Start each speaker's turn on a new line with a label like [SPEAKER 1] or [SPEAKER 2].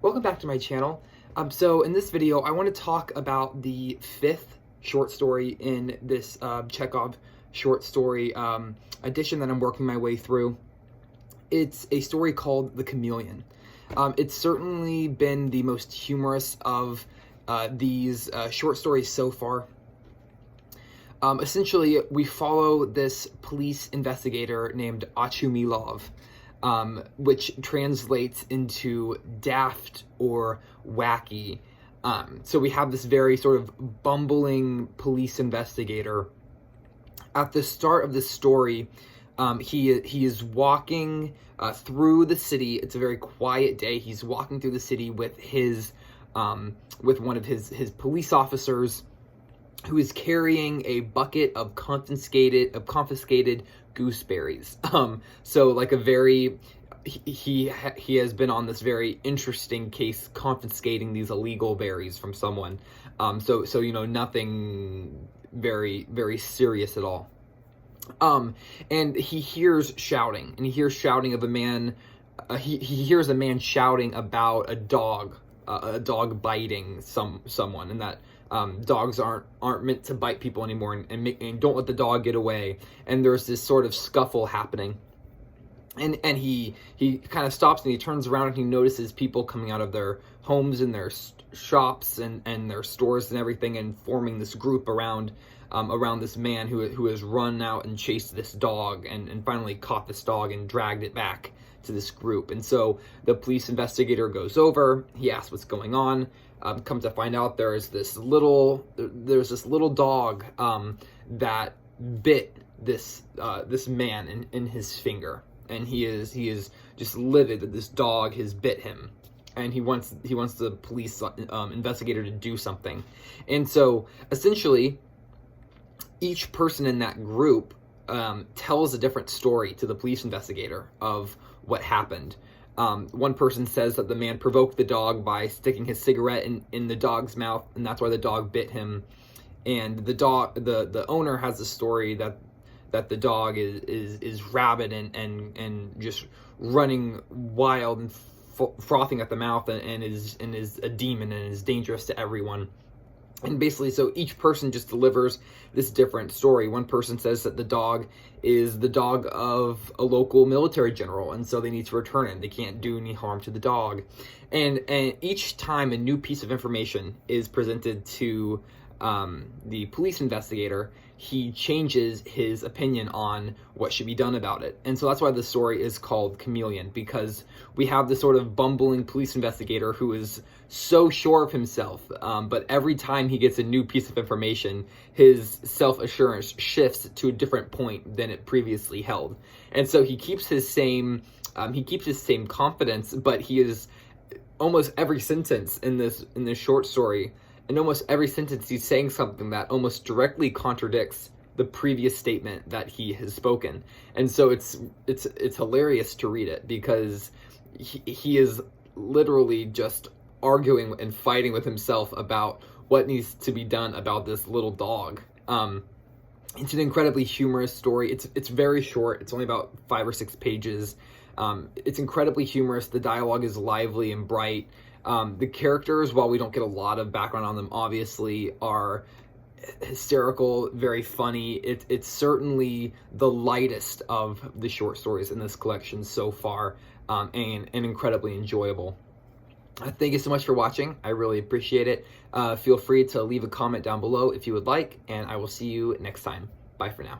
[SPEAKER 1] Welcome back to my channel. So in this video, I want to talk about the fifth short story in this Chekhov short story edition that I'm working my way through. It's a story called The Chameleon. It's certainly been the most humorous of these short stories so far. Essentially, we follow this police investigator named Achumilov, which translates into daft or wacky. So we have this very sort of bumbling police investigator. At the start of the story, he is walking through the city. It's a very quiet day. He's walking through the city with his with one of his police officers, who is carrying a bucket of confiscated gooseberries. So like a very, he has been on this very interesting case confiscating these illegal berries from someone. So you know, nothing very, very serious at all. And he hears shouting, of a man. He hears a man shouting about a dog biting someone, and that dogs aren't meant to bite people anymore, and don't let the dog get away. And there's this sort of scuffle happening, and he kind of stops and he turns around and he notices people coming out of their homes and their shops and their stores and everything, and forming this group around this man who has run out and chased this dog and finally caught this dog and dragged it back to this group. And so the police investigator goes over, he asks what's going on, comes to find out there's this little dog that bit this man in his finger, and he is just livid that this dog has bit him, and he wants the police investigator to do something. And so essentially each person in that group tells a different story to the police investigator of what happened. One person says that the man provoked the dog by sticking his cigarette in the dog's mouth, and that's why the dog bit him. And the owner has the story that the dog is rabid and just running wild and frothing at the mouth, and is a demon and is dangerous to everyone. And basically, so each person just delivers this different story. One person says that the dog is the dog of a local military general, and so they need to return it. They can't do any harm to the dog. And each time a new piece of information is presented to the police investigator, he changes his opinion on what should be done about it. And so that's why the story is called Chameleon, because we have this sort of bumbling police investigator who is so sure of himself, but every time he gets a new piece of information, his self-assurance shifts to a different point than it previously held. And so he keeps his same confidence, but he is almost every sentence in this short story, in almost every sentence, he's saying something that almost directly contradicts the previous statement that he has spoken. And so it's hilarious to read it, because he is literally just arguing and fighting with himself about what needs to be done about this little dog. It's an incredibly humorous story. It's very short. It's only about 5 or 6 pages. It's incredibly humorous. The dialogue is lively and bright. The characters, while we don't get a lot of background on them, obviously are hysterical, very funny. It's certainly the lightest of the short stories in this collection so far, and incredibly enjoyable. Thank you so much for watching. I really appreciate it. Feel free to leave a comment down below if you would like, and I will see you next time. Bye for now.